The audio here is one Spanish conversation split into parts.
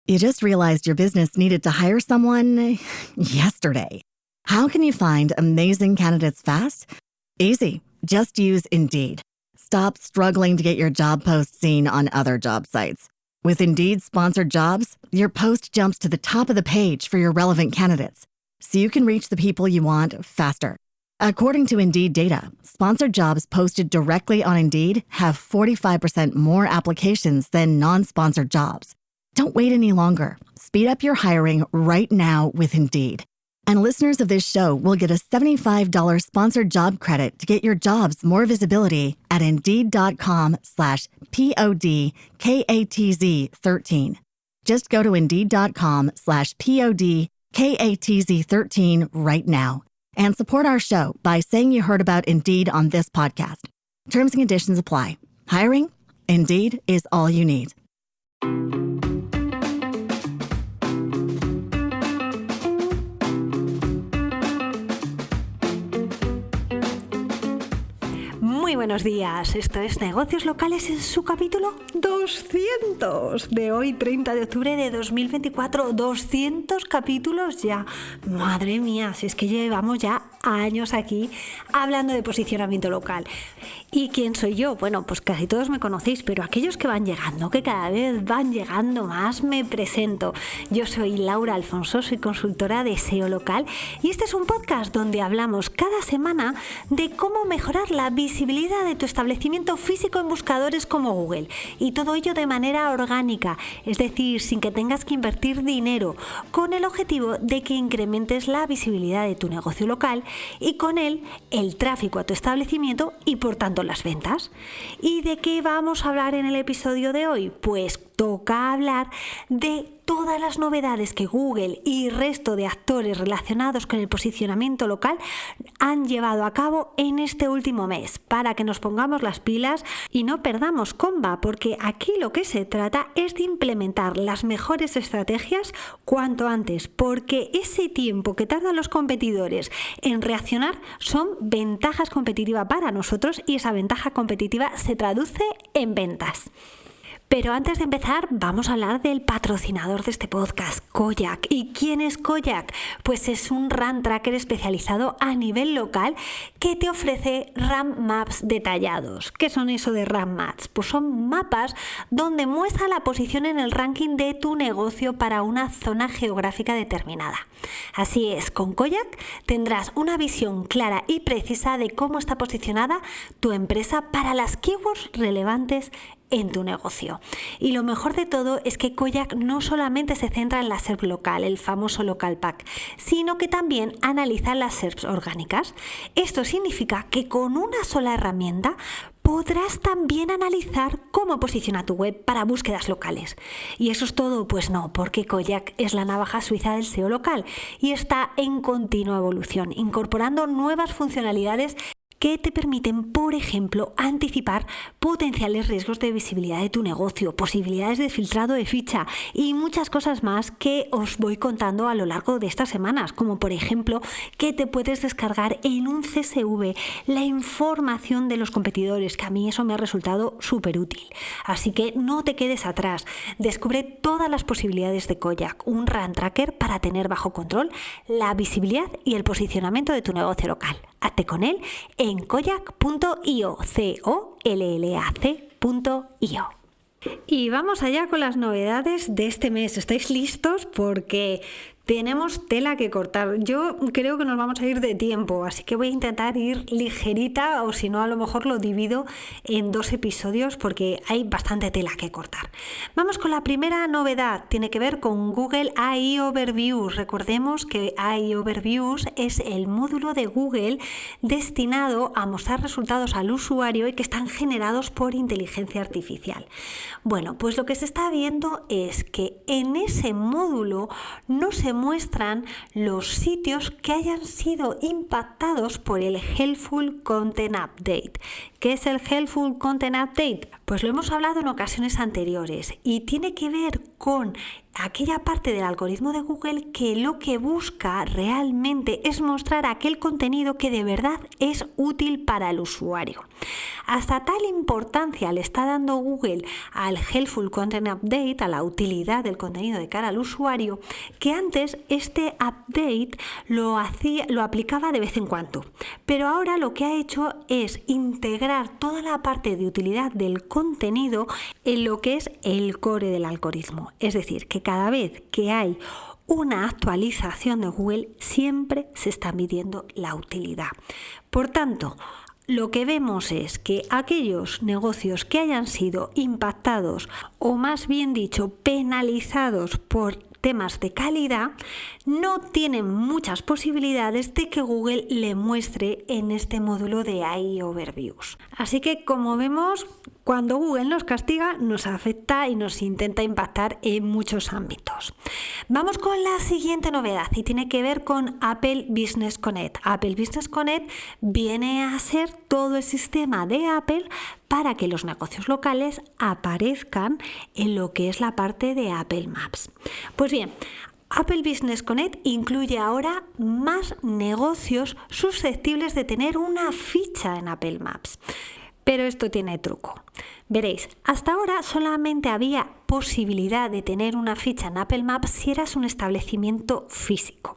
You just realized your business needed to hire someone yesterday. How can you find amazing candidates fast? Easy. Just use Indeed. Stop struggling to get your job post seen on other job sites. With Indeed sponsored jobs, your post jumps to the top of the page for your relevant candidates, so you can reach the people you want faster. According to Indeed data, sponsored jobs posted directly on Indeed have 45% more applications than non-sponsored jobs. Don't wait any longer. Speed up your hiring right now with Indeed. And listeners of this show will get a $75 sponsored job credit to get your jobs more visibility at Indeed.com/PODKATZ13. Just go to Indeed.com/PODKATZ13 right now and support our show by saying you heard about Indeed on this podcast. Terms and conditions apply. Hiring? Indeed is all you need. Muy buenos días, esto es Negocios Locales en su capítulo 200 de hoy, 30 de octubre de 2024, 200 capítulos ya. Madre mía, si es que llevamos ya años aquí hablando de posicionamiento local. ¿Y quién soy yo? Bueno, pues casi todos me conocéis, pero aquellos que van llegando, que cada vez van llegando más, me presento. Yo soy Laura Alfonso, soy consultora de SEO local y este es un podcast donde hablamos cada semana de cómo mejorar la visibilidad de tu establecimiento físico en buscadores como Google, y todo ello de manera orgánica, es decir, sin que tengas que invertir dinero, con el objetivo de que incrementes la visibilidad de tu negocio local y con él el tráfico a tu establecimiento y por tanto las ventas. ¿Y de qué vamos a hablar en el episodio de hoy? Pues toca hablar de todas las novedades que Google y resto de actores relacionados con el posicionamiento local han llevado a cabo en este último mes, para que nos pongamos las pilas y no perdamos comba, porque aquí lo que se trata es de implementar las mejores estrategias cuanto antes, porque ese tiempo que tardan los competidores en reaccionar son ventajas competitivas para nosotros y esa ventaja competitiva se traduce en ventas. Pero antes de empezar, vamos a hablar del patrocinador de este podcast, Koyak. ¿Y quién es Koyak? Pues es un RAM Tracker especializado a nivel local que te ofrece RAM Maps detallados. ¿Qué son eso de RAM Maps? Pues son mapas donde muestra la posición en el ranking de tu negocio para una zona geográfica determinada. Así es, con Koyak tendrás una visión clara y precisa de cómo está posicionada tu empresa para las keywords relevantes en tu negocio. Y lo mejor de todo es que Koyak no solamente se centra en la SERP local, el famoso local pack, sino que también analiza las SERPs orgánicas. Esto significa que con una sola herramienta podrás también analizar cómo posiciona tu web para búsquedas locales. ¿Y eso es todo? Pues no, porque Koyak es la navaja suiza del SEO local y está en continua evolución, incorporando nuevas funcionalidades que te permiten, por ejemplo, anticipar potenciales riesgos de visibilidad de tu negocio, posibilidades de filtrado de ficha y muchas cosas más que os voy contando a lo largo de estas semanas, como por ejemplo que te puedes descargar en un CSV la información de los competidores, que a mí eso me ha resultado súper útil. Así que no te quedes atrás, descubre todas las posibilidades de Koyak, un RAM Tracker para tener bajo control la visibilidad y el posicionamiento de tu negocio local. Hazte con él en koyak.io, kollac.io. Y vamos allá con las novedades de este mes. ¿Estáis listos? Porque tenemos tela que cortar. Yo creo que nos vamos a ir de tiempo, así que voy a intentar ir ligerita, o si no a lo mejor lo divido en 2 episodios porque hay bastante tela que cortar. Vamos con la primera novedad, tiene que ver con Google AI Overviews. Recordemos que AI Overviews es el módulo de Google destinado a mostrar resultados al usuario y que están generados por inteligencia artificial. Bueno, pues lo que se está viendo es que en ese módulo no se muestran los sitios que hayan sido impactados por el Helpful Content Update. ¿Qué es el Helpful Content Update? Pues lo hemos hablado en ocasiones anteriores y tiene que ver con aquella parte del algoritmo de Google que lo que busca realmente es mostrar aquel contenido que de verdad es útil para el usuario. Hasta tal importancia le está dando Google al Helpful Content Update, a la utilidad del contenido de cara al usuario, que antes este update lo aplicaba de vez en cuando. Pero ahora lo que ha hecho es integrar toda la parte de utilidad del contenido en lo que es el core del algoritmo. Es decir, que cada vez que hay una actualización de Google siempre se está midiendo la utilidad. Por tanto, lo que vemos es que aquellos negocios que hayan sido impactados o más bien dicho penalizados por temas de calidad no tienen muchas posibilidades de que Google le muestre en este módulo de AI Overviews. Así que como vemos, cuando Google nos castiga nos afecta y nos intenta impactar en muchos ámbitos. Vamos con la siguiente novedad y tiene que ver con Apple Business Connect. Apple Business Connect viene a ser todo el sistema de Apple para que los negocios locales aparezcan en lo que es la parte de Apple Maps. Pues bien, Apple Business Connect incluye ahora más negocios susceptibles de tener una ficha en Apple Maps. Pero esto tiene truco. Veréis, hasta ahora solamente había posibilidad de tener una ficha en Apple Maps si eras un establecimiento físico.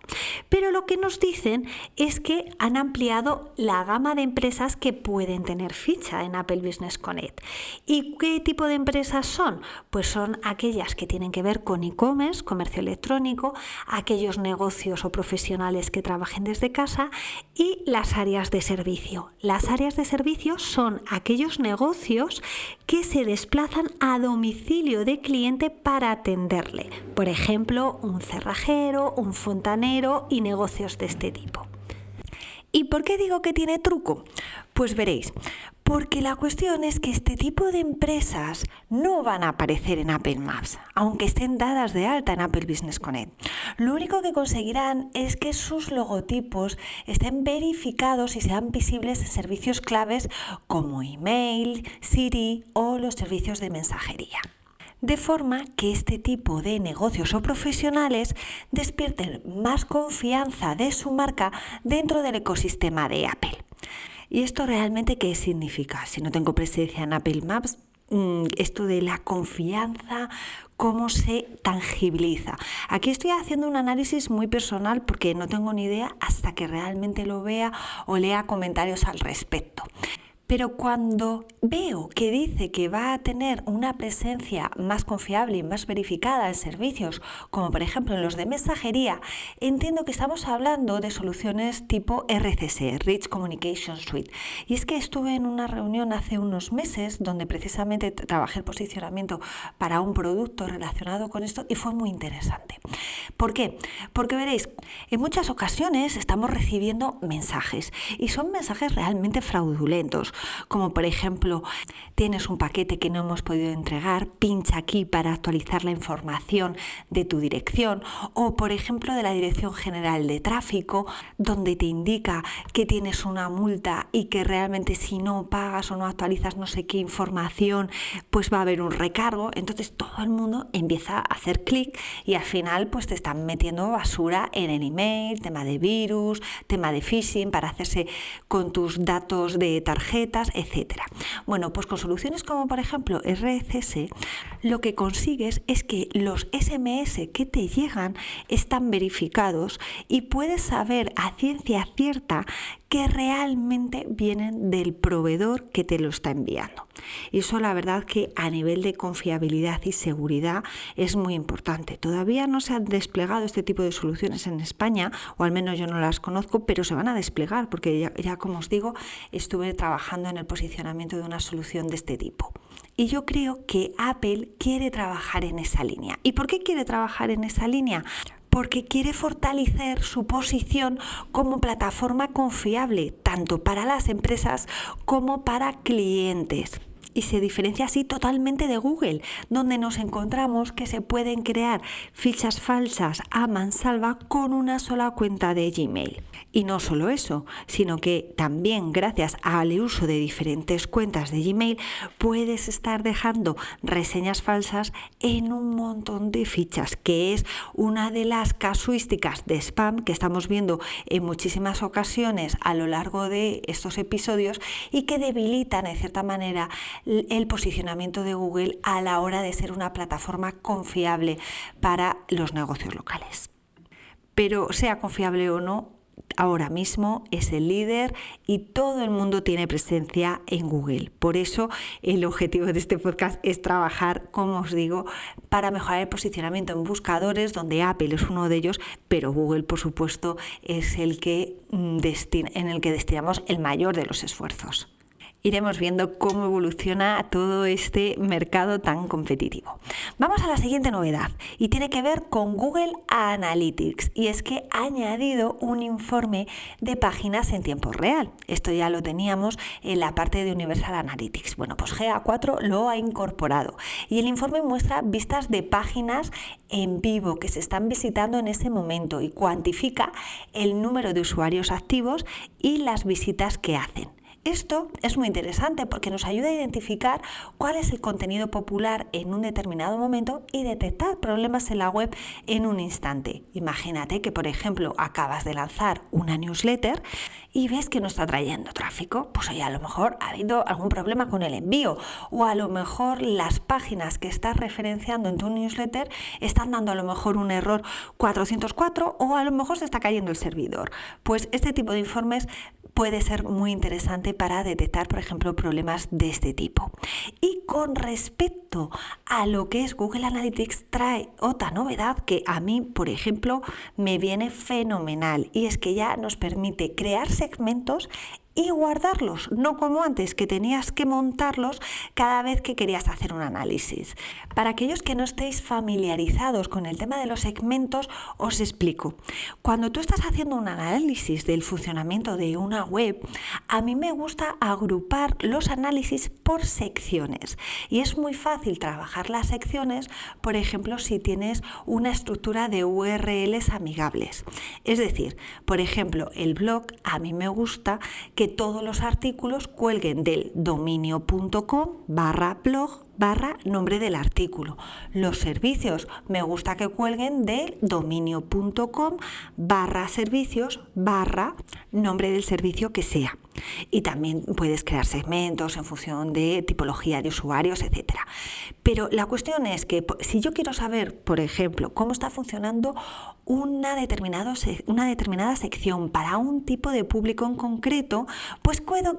Pero lo que nos dicen es que han ampliado la gama de empresas que pueden tener ficha en Apple Business Connect. ¿Y qué tipo de empresas son? Pues son aquellas que tienen que ver con e-commerce, comercio electrónico, aquellos negocios o profesionales que trabajen desde casa y las áreas de servicio. Las áreas de servicio son aquellos negocios que se desplazan a domicilio de cliente para atenderle. Por ejemplo, un cerrajero, un fontanero y negocios de este tipo. ¿Y por qué digo que tiene truco? Pues veréis, porque la cuestión es que este tipo de empresas no van a aparecer en Apple Maps, aunque estén dadas de alta en Apple Business Connect. Lo único que conseguirán es que sus logotipos estén verificados y sean visibles en servicios claves como email, Siri o los servicios de mensajería. De forma que este tipo de negocios o profesionales despierten más confianza de su marca dentro del ecosistema de Apple. ¿Y esto realmente qué significa? Si no tengo presencia en Apple Maps, esto de la confianza, ¿cómo se tangibiliza? Aquí estoy haciendo un análisis muy personal porque no tengo ni idea hasta que realmente lo vea o lea comentarios al respecto. Pero cuando veo que dice que va a tener una presencia más confiable y más verificada en servicios, como por ejemplo en los de mensajería, entiendo que estamos hablando de soluciones tipo RCS, Rich Communication Suite. Y es que estuve en una reunión hace unos meses donde precisamente trabajé el posicionamiento para un producto relacionado con esto y fue muy interesante. ¿Por qué? Porque veréis, en muchas ocasiones estamos recibiendo mensajes y son mensajes realmente fraudulentos. Como por ejemplo, tienes un paquete que no hemos podido entregar, pincha aquí para actualizar la información de tu dirección, o por ejemplo de la Dirección General de Tráfico, donde te indica que tienes una multa y que realmente si no pagas o no actualizas no sé qué información, pues va a haber un recargo. Entonces todo el mundo empieza a hacer clic y al final pues te están metiendo basura en el email, tema de virus, tema de phishing para hacerse con tus datos de tarjeta, etcétera. Bueno, pues con soluciones como por ejemplo RCS, lo que consigues es que los SMS que te llegan están verificados y puedes saber a ciencia cierta que realmente vienen del proveedor que te lo está enviando. Y eso la verdad que a nivel de confiabilidad y seguridad es muy importante. Todavía no se han desplegado este tipo de soluciones en España, o al menos yo no las conozco, pero se van a desplegar porque ya como os digo, estuve trabajando en el posicionamiento de una solución de este tipo. Y yo creo que Apple quiere trabajar en esa línea. ¿Y por qué quiere trabajar en esa línea? Porque quiere fortalecer su posición como plataforma confiable, tanto para las empresas como para clientes. y se diferencia así totalmente de Google, donde nos encontramos que se pueden crear fichas falsas a mansalva con una sola cuenta de Gmail. Y no solo eso, sino que también gracias al uso de diferentes cuentas de Gmail puedes estar dejando reseñas falsas en un montón de fichas, que es una de las casuísticas de spam que estamos viendo en muchísimas ocasiones a lo largo de estos episodios y que debilitan de cierta manera el posicionamiento de Google a la hora de ser una plataforma confiable para los negocios locales. Pero sea confiable o no, ahora mismo es el líder y todo el mundo tiene presencia en Google. Por eso el objetivo de este podcast es trabajar, como os digo, para mejorar el posicionamiento en buscadores, donde Apple es uno de ellos, pero Google, por supuesto, es en el que destinamos el mayor de los esfuerzos. Iremos viendo cómo evoluciona todo este mercado tan competitivo. Vamos a la siguiente novedad y tiene que ver con Google Analytics, y es que ha añadido un informe de páginas en tiempo real. Esto ya lo teníamos en la parte de Universal Analytics. Bueno, pues GA4 lo ha incorporado y el informe muestra vistas de páginas en vivo que se están visitando en ese momento y cuantifica el número de usuarios activos y las visitas que hacen. Esto es muy interesante porque nos ayuda a identificar cuál es el contenido popular en un determinado momento y detectar problemas en la web en un instante. Imagínate que, por ejemplo, acabas de lanzar una newsletter y ves que no está trayendo tráfico. Pues oye, a lo mejor ha habido algún problema con el envío, o a lo mejor las páginas que estás referenciando en tu newsletter están dando a lo mejor un error 404, o a lo mejor se está cayendo el servidor. Pues este tipo de informes puede ser muy interesante para detectar, por ejemplo, problemas de este tipo. Y con respecto a lo que es Google Analytics, trae otra novedad que a mí, por ejemplo, me viene fenomenal, y es que ya nos permite crear segmentos y guardarlos, no como antes que tenías que montarlos cada vez que querías hacer un análisis. Para aquellos que no estéis familiarizados con el tema de los segmentos, os explico. Cuando tú estás haciendo un análisis del funcionamiento de una web, a mí me gusta agrupar los análisis por secciones, y es muy fácil trabajar las secciones, por ejemplo, si tienes una estructura de URLs amigables. Es decir, por ejemplo, el blog, a mí me gusta que todos los artículos cuelguen del dominio.com/blog nombre del artículo. Los servicios me gusta que cuelguen del dominio.com/servicios/ nombre del servicio que sea. Y también puedes crear segmentos en función de tipología de usuarios, etc. Pero la cuestión es que si yo quiero saber, por ejemplo, cómo está funcionando una determinada sección para un tipo de público en concreto, pues puedo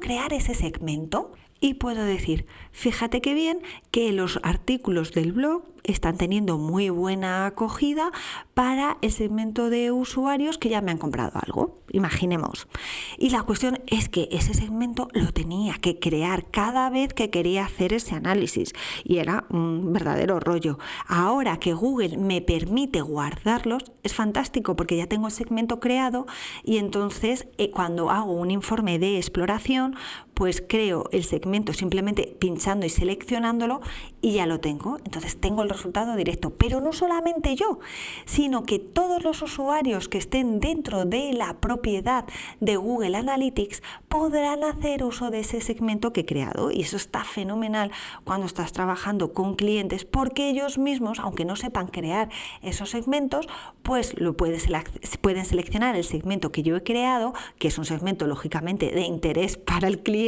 crear ese segmento. Y puedo decir, fíjate qué bien que los artículos del blog están teniendo muy buena acogida para el segmento de usuarios que ya me han comprado algo, imaginemos. Y la cuestión es que ese segmento lo tenía que crear cada vez que quería hacer ese análisis, y era un verdadero rollo. Ahora que Google me permite guardarlos, es fantástico porque ya tengo el segmento creado, y entonces cuando hago un informe de exploración, pues creo el segmento simplemente pinchando y seleccionándolo y ya lo tengo. Entonces tengo el resultado directo. Pero no solamente yo, sino que todos los usuarios que estén dentro de la propiedad de Google Analytics podrán hacer uso de ese segmento que he creado. Y eso está fenomenal cuando estás trabajando con clientes, porque ellos mismos, aunque no sepan crear esos segmentos, pues pueden seleccionar el segmento que yo he creado, que es un segmento lógicamente de interés para el cliente,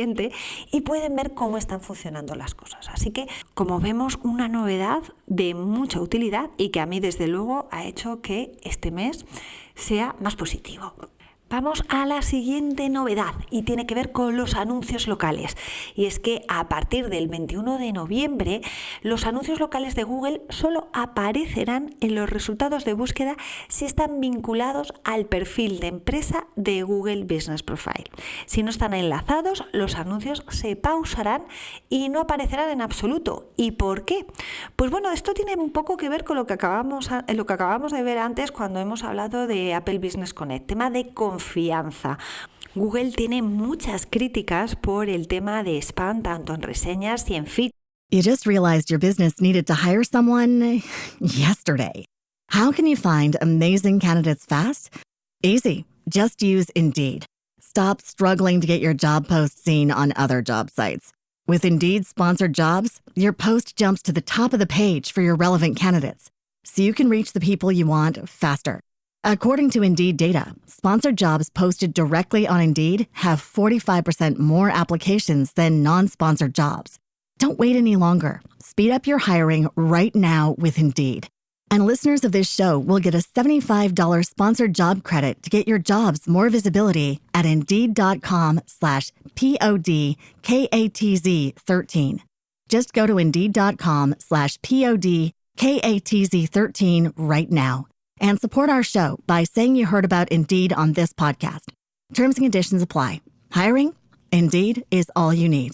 y pueden ver cómo están funcionando las cosas. Así que, como vemos, una novedad de mucha utilidad y que a mí desde luego ha hecho que este mes sea más positivo. Vamos a la siguiente novedad y tiene que ver con los anuncios locales. Y es que a partir del 21 de noviembre, los anuncios locales de Google solo aparecerán en los resultados de búsqueda si están vinculados al perfil de empresa de Google Business Profile. Si no están enlazados, los anuncios se pausarán y no aparecerán en absoluto. ¿Y por qué? Pues bueno, esto tiene un poco que ver con lo que acabamos de ver antes cuando hemos hablado de Apple Business Connect, tema de confianza. Google tiene muchas críticas por el tema de spam, tanto en reseñas y en feed. You just realized your business needed to hire someone yesterday. How can you find amazing candidates fast? Easy. Just use Indeed. Stop struggling to get your job post seen on other job sites. With Indeed sponsored jobs, your post jumps to the top of the page for your relevant candidates, so you can reach the people you want faster. According to Indeed data, sponsored jobs posted directly on Indeed have 45% more applications than non-sponsored jobs. Don't wait any longer. Speed up your hiring right now with Indeed. And listeners of this show will get a $75 sponsored job credit to get your jobs more visibility at Indeed.com/PODKATZ13. Just go to Indeed.com/PODKATZ13 right now and support our show by saying you heard about Indeed on this podcast. Terms and conditions apply. Hiring? Indeed is all you need.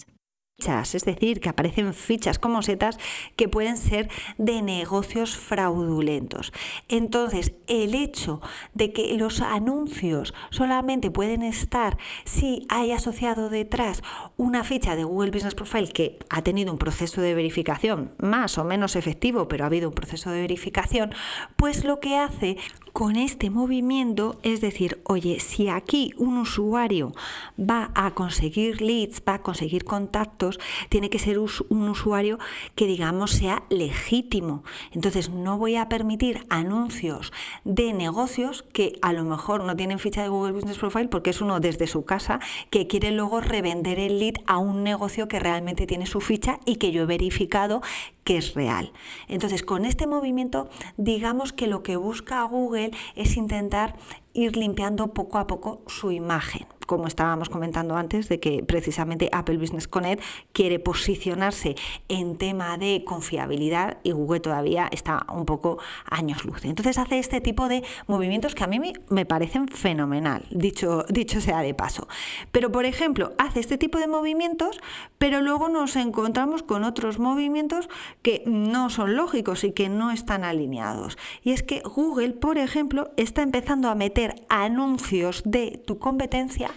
Es decir, que aparecen fichas como setas que pueden ser de negocios fraudulentos. Entonces, el hecho de que los anuncios solamente pueden estar si hay asociado detrás una ficha de Google Business Profile que ha tenido un proceso de verificación más o menos efectivo, pero ha habido un proceso de verificación, pues lo que hace con este movimiento es decir, oye, si aquí un usuario va a conseguir leads, va a conseguir contactos, tiene que ser un usuario que digamos sea legítimo. Entonces no voy a permitir anuncios de negocios que a lo mejor no tienen ficha de Google Business Profile porque es uno desde su casa que quiere luego revender el lead a un negocio que realmente tiene su ficha y que yo he verificado que es real. Entonces, con este movimiento, digamos que lo que busca Google es intentar ir limpiando poco a poco su imagen, como estábamos comentando antes, de que precisamente Apple Business Connect quiere posicionarse en tema de confiabilidad y Google todavía está un poco años luz. Entonces hace este tipo de movimientos que a mí me parecen fenomenal, dicho sea de paso. Pero, por ejemplo, hace este tipo de movimientos, pero luego nos encontramos con otros movimientos que no son lógicos y que no están alineados. Y es que Google, por ejemplo, está empezando a meter anuncios de tu competencia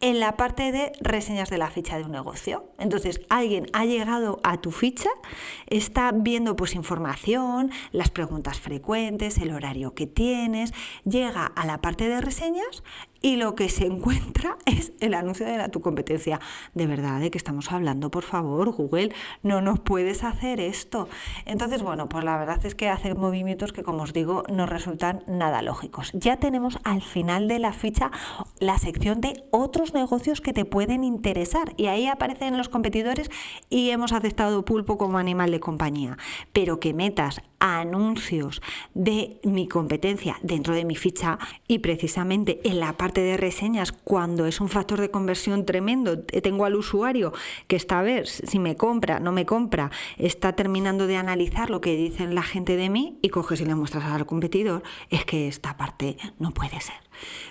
en la parte de reseñas de la ficha de un negocio. Entonces, alguien ha llegado a tu ficha, está viendo pues información, las preguntas frecuentes, el horario que tienes, llega a la parte de reseñas y lo que se encuentra es el anuncio de tu competencia. ¿De verdad de qué estamos hablando? Por favor, Google, no nos puedes hacer esto. Entonces, bueno, pues la verdad es que hace movimientos que, como os digo, no resultan nada lógicos. Ya tenemos al final de la ficha la sección de otros negocios que te pueden interesar y ahí aparecen los competidores y hemos aceptado Pulpo como animal de compañía. Pero que metas anuncios de mi competencia dentro de mi ficha y precisamente en la parte de reseñas, cuando es un factor de conversión tremendo, tengo al usuario que está a ver si me compra, no me compra, está terminando de analizar lo que dicen la gente de mí y coges y le muestras al competidor, es que esta parte no puede ser.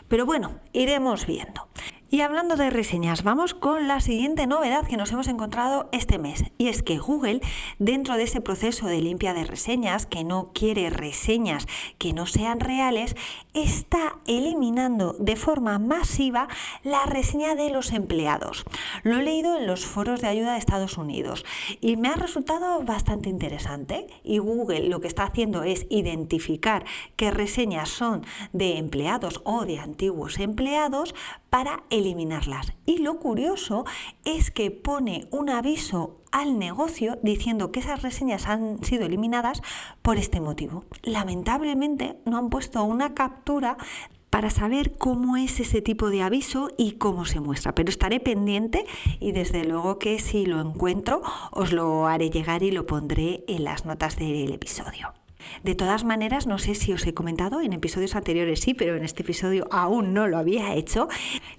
Pero bueno, iremos viendo. Y hablando de reseñas, vamos con la siguiente novedad que nos hemos encontrado este mes. Y es que Google, dentro de ese proceso de limpia de reseñas, que no quiere reseñas que no sean reales, está eliminando de forma masiva la reseña de los empleados. Lo he leído en los foros de ayuda de Estados Unidos y me ha resultado bastante interesante. Y Google lo que está haciendo es identificar qué reseñas son de empleados o de antiguos empleados para eliminarlas. Y lo curioso es que pone un aviso al negocio diciendo que esas reseñas han sido eliminadas por este motivo. Lamentablemente no han puesto una captura para saber cómo es ese tipo de aviso y cómo se muestra, pero estaré pendiente y desde luego que si lo encuentro os lo haré llegar y lo pondré en las notas del episodio. De todas maneras, no sé si os he comentado, en episodios anteriores sí, pero en este episodio aún no lo había hecho,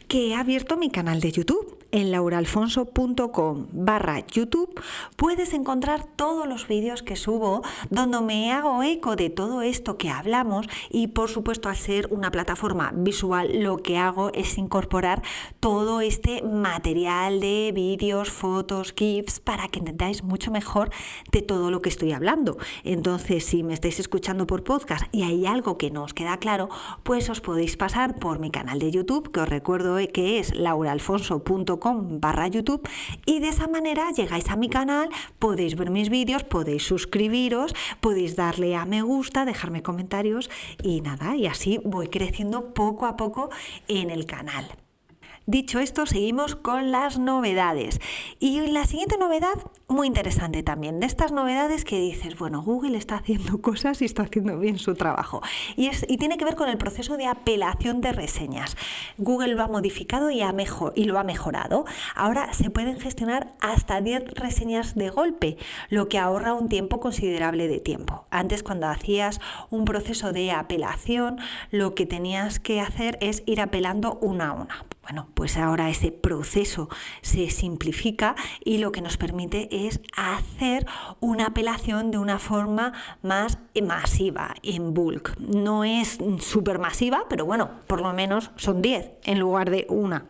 que he abierto mi canal de YouTube. en lauraalfonso.com/YouTube puedes encontrar todos los vídeos que subo donde me hago eco de todo esto que hablamos y por supuesto al ser una plataforma visual lo que hago es incorporar todo este material de vídeos, fotos, GIFs para que entendáis mucho mejor de todo lo que estoy hablando. Entonces si me estáis escuchando por podcast y hay algo que no os queda claro, pues os podéis pasar por mi canal de YouTube, que os recuerdo que es lauraalfonso.com/YouTube, y de esa manera llegáis a mi canal, podéis ver mis vídeos, podéis suscribiros, podéis darle a me gusta, dejarme comentarios y nada, y así voy creciendo poco a poco en el canal. Dicho esto, seguimos con las novedades. Y la siguiente novedad, muy interesante también, de estas novedades que dices, bueno, Google está haciendo cosas y está haciendo bien su trabajo. Y tiene que ver con el proceso de apelación de reseñas. Google lo ha modificado y lo ha mejorado. Ahora se pueden gestionar hasta 10 reseñas de golpe, lo que ahorra un tiempo considerable de tiempo. Antes, cuando hacías un proceso de apelación, lo que tenías que hacer es ir apelando una a una. Bueno, pues ahora ese proceso se simplifica y lo que nos permite es hacer una apelación de una forma más masiva, en bulk. No es súper masiva, pero bueno, por lo menos son 10 en lugar de una.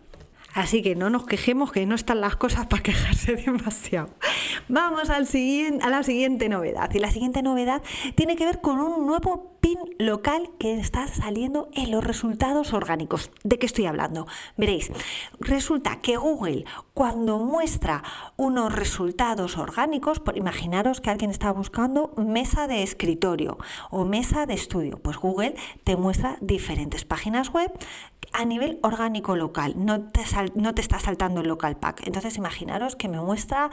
Así que no nos quejemos, que no están las cosas para quejarse demasiado. Vamos a la siguiente novedad. Y la siguiente novedad tiene que ver con un nuevo PIN local que está saliendo en los resultados orgánicos. ¿De qué estoy hablando? Veréis, resulta que Google, cuando muestra unos resultados orgánicos, imaginaros que alguien está buscando mesa de escritorio o mesa de estudio, pues Google te muestra diferentes páginas web a nivel orgánico local, no te está saltando el local pack. Entonces imaginaros que me muestra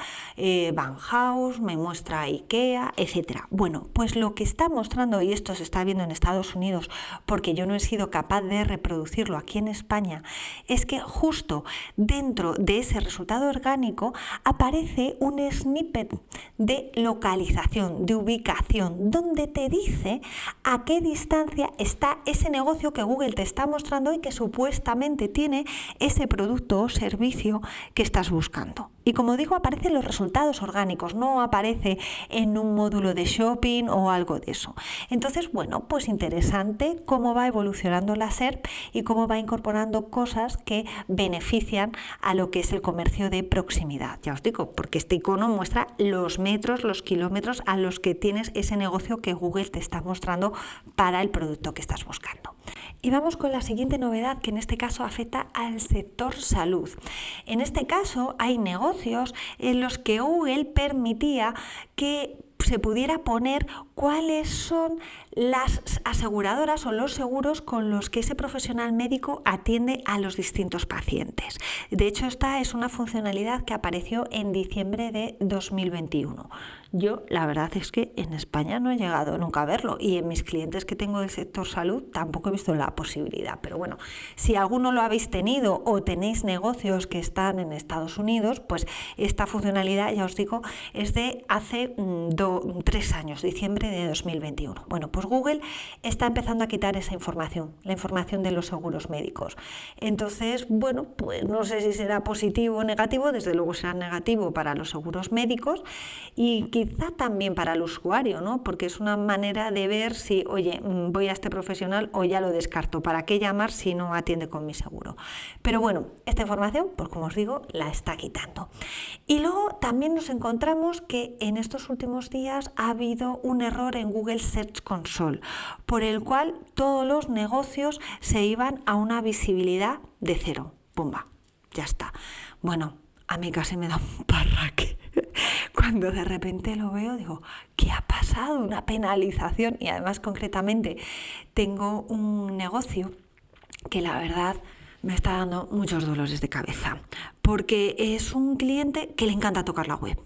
Bauhaus, me muestra IKEA, etcétera. Bueno, pues lo que está mostrando, y esto se está viendo en Estados Unidos porque yo no he sido capaz de reproducirlo aquí en España, es que justo dentro de ese resultado orgánico aparece un snippet de localización, de ubicación, donde te dice a qué distancia está ese negocio que Google te está mostrando y que supuestamente tiene ese producto o servicio que estás buscando. Y como digo, aparecen los resultados orgánicos, no aparece en un módulo de shopping o algo de eso. Entonces, bueno, pues interesante cómo va evolucionando la SERP y cómo va incorporando cosas que benefician a lo que es el comercio de proximidad. Ya os digo, porque este icono muestra los metros, los kilómetros a los que tienes ese negocio que Google te está mostrando para el producto que estás buscando. Y vamos con la siguiente novedad, que en este caso afecta al sector salud. En este caso hay negocios en los que Google permitía que se pudiera poner cuáles son las aseguradoras o los seguros con los que ese profesional médico atiende a los distintos pacientes. De hecho, esta es una funcionalidad que apareció en diciembre de 2021. Yo, la verdad es que en España no he llegado nunca a verlo y en mis clientes que tengo del sector salud tampoco he visto la posibilidad. Pero bueno, si alguno lo habéis tenido o tenéis negocios que están en Estados Unidos, pues esta funcionalidad, ya os digo, es de hace 3 años, diciembre de 2021. Bueno, pues Google está empezando a quitar esa información, la información de los seguros médicos. Entonces, bueno, pues no sé si será positivo o negativo, desde luego será negativo para los seguros médicos y quizá también para el usuario, ¿no? Porque es una manera de ver si, oye, voy a este profesional o ya lo descarto, ¿para qué llamar si no atiende con mi seguro? Pero bueno, esta información, pues como os digo, la está quitando. Y luego también nos encontramos que en estos últimos días ha habido un error en Google Search Console, por el cual todos los negocios se iban a una visibilidad de 0. ¡Pumba! Ya está. Bueno, a mí casi me da un parraque. Cuando de repente lo veo, digo, ¿qué ha pasado? Una penalización. Y además, concretamente, tengo un negocio que la verdad me está dando muchos dolores de cabeza, porque es un cliente que le encanta tocar la web.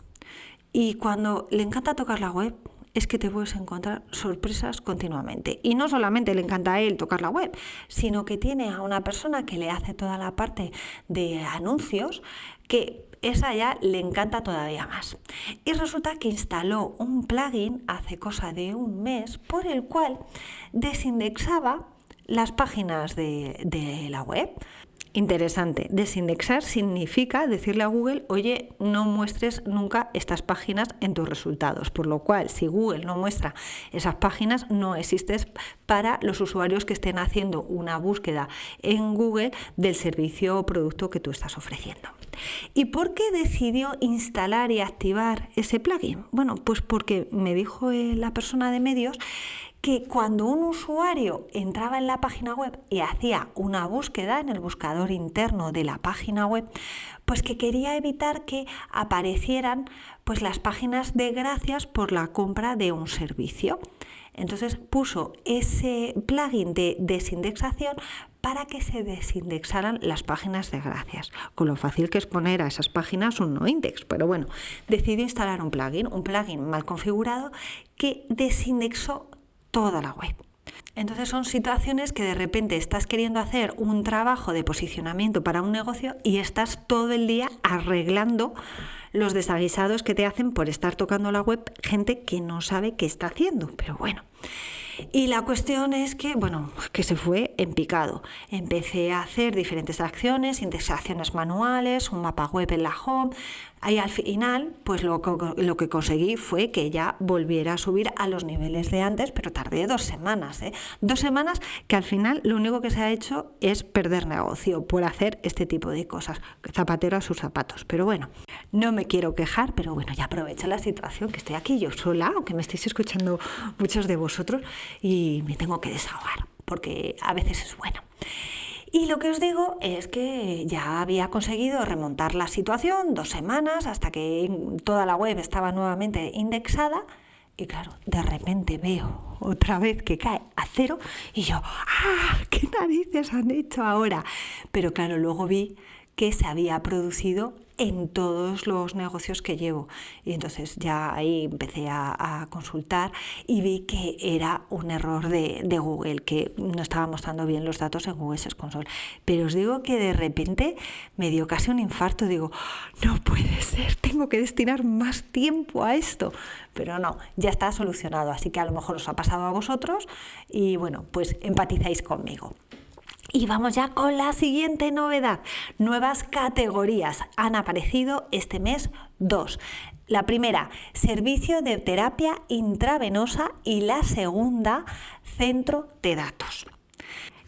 Y cuando le encanta tocar la web, es que te puedes encontrar sorpresas continuamente. Y no solamente le encanta a él tocar la web, sino que tiene a una persona que le hace toda la parte de anuncios, que esa ya le encanta todavía más. Y resulta que instaló un plugin hace cosa de un mes por el cual desindexaba las páginas de la web. Interesante. Desindexar significa decirle a Google, oye, no muestres nunca estas páginas en tus resultados. Por lo cual, si Google no muestra esas páginas, no existes para los usuarios que estén haciendo una búsqueda en Google del servicio o producto que tú estás ofreciendo. ¿Y por qué decidió instalar y activar ese plugin? Bueno, pues porque me dijo la persona de medios que cuando un usuario entraba en la página web y hacía una búsqueda en el buscador interno de la página web, pues que quería evitar que aparecieran pues las páginas de gracias por la compra de un servicio. Entonces puso ese plugin de desindexación para que se desindexaran las páginas de gracias, con lo fácil que es poner a esas páginas un noindex. Pero bueno, decidió instalar un plugin mal configurado que desindexó toda la web. Entonces son situaciones que de repente estás queriendo hacer un trabajo de posicionamiento para un negocio y estás todo el día arreglando los desaguisados que te hacen por estar tocando la web gente que no sabe qué está haciendo. Pero bueno, y la cuestión es que, que se fue en picado. Empecé a hacer diferentes acciones, indexaciones manuales, un mapa web en la home. Ahí al final, pues lo que conseguí fue que ya volviera a subir a los niveles de antes, pero tardé 2 semanas. 2 semanas que al final lo único que se ha hecho es perder negocio por hacer este tipo de cosas. Zapatero a sus zapatos. Pero bueno, no me quiero quejar, pero bueno, ya aprovecho la situación que estoy aquí yo sola, aunque me estéis escuchando muchos de vosotros, y me tengo que desahogar, porque a veces es bueno. Y lo que os digo es que ya había conseguido remontar la situación 2 semanas hasta que toda la web estaba nuevamente indexada y claro, de repente veo otra vez que cae a 0 y yo, ¿qué narices han hecho ahora? Pero claro, luego vi que se había producido en todos los negocios que llevo. Y entonces ya ahí empecé a consultar y vi que era un error de Google, que no estaba mostrando bien los datos en Google Search Console. Pero os digo que de repente me dio casi un infarto. Digo, no puede ser, tengo que destinar más tiempo a esto. Pero no, ya está solucionado. Así que a lo mejor os ha pasado a vosotros y bueno, pues empatizáis conmigo. Y vamos ya con la siguiente novedad. Nuevas categorías han aparecido este mes 2. La primera, servicio de terapia intravenosa y la segunda, centro de datos.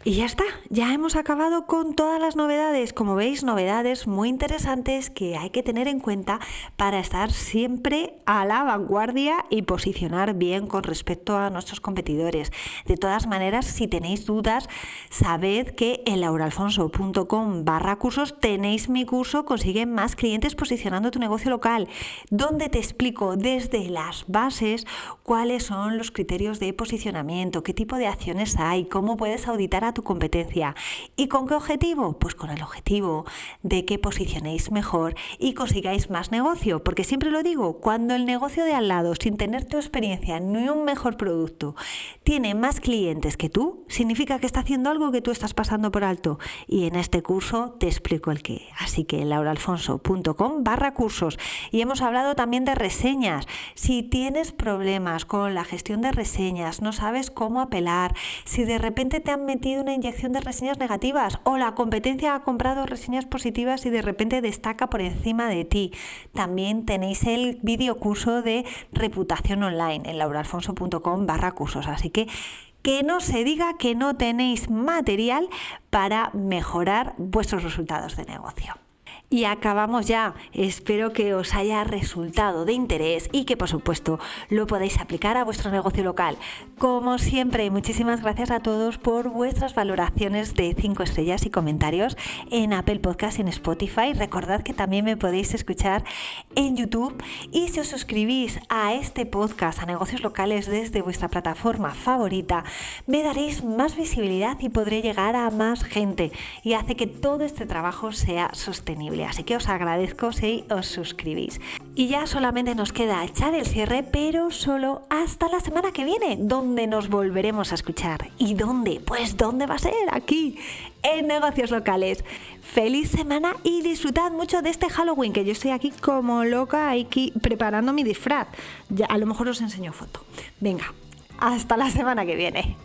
Y ya está, ya hemos acabado con todas las novedades. Como veis, novedades muy interesantes que hay que tener en cuenta para estar siempre a la vanguardia y posicionar bien con respecto a nuestros competidores. De todas maneras, si tenéis dudas, sabed que en lauraalfonso.com/cursos tenéis mi curso Consigue más clientes posicionando tu negocio local, donde te explico desde las bases cuáles son los criterios de posicionamiento, qué tipo de acciones hay, cómo puedes auditar a tu competencia. ¿Y con qué objetivo? Pues con el objetivo de que posicionéis mejor y consigáis más negocio, porque siempre lo digo, cuando el negocio de al lado, sin tener tu experiencia ni un mejor producto, tiene más clientes que tú, significa que está haciendo algo que tú estás pasando por alto, y en este curso te explico el qué. Así que lauraalfonso.com/cursos. Y hemos hablado también de reseñas. Si tienes problemas con la gestión de reseñas, no sabes cómo apelar, si de repente te han metido una inyección de reseñas negativas o la competencia ha comprado reseñas positivas y de repente destaca por encima de ti, también tenéis el video curso de reputación online en lauraalfonso.com/cursos. Así que no se diga que no tenéis material para mejorar vuestros resultados de negocio. Y acabamos ya. Espero que os haya resultado de interés y que por supuesto lo podáis aplicar a vuestro negocio local. Como siempre, muchísimas gracias a todos por vuestras valoraciones de 5 estrellas y comentarios en Apple Podcast y en Spotify. Recordad que también me podéis escuchar en YouTube y si os suscribís a este podcast, a Negocios Locales, desde vuestra plataforma favorita, me daréis más visibilidad y podré llegar a más gente y hace que todo este trabajo sea sostenible. Así que os agradezco si os suscribís. Y ya solamente nos queda echar el cierre, pero solo hasta la semana que viene, donde nos volveremos a escuchar. ¿Y dónde? Pues ¿dónde va a ser? Aquí, en Negocios Locales. Feliz semana y disfrutad mucho de este Halloween, que yo estoy aquí como loca, aquí preparando mi disfraz. Ya, a lo mejor os enseño foto. Venga, hasta la semana que viene.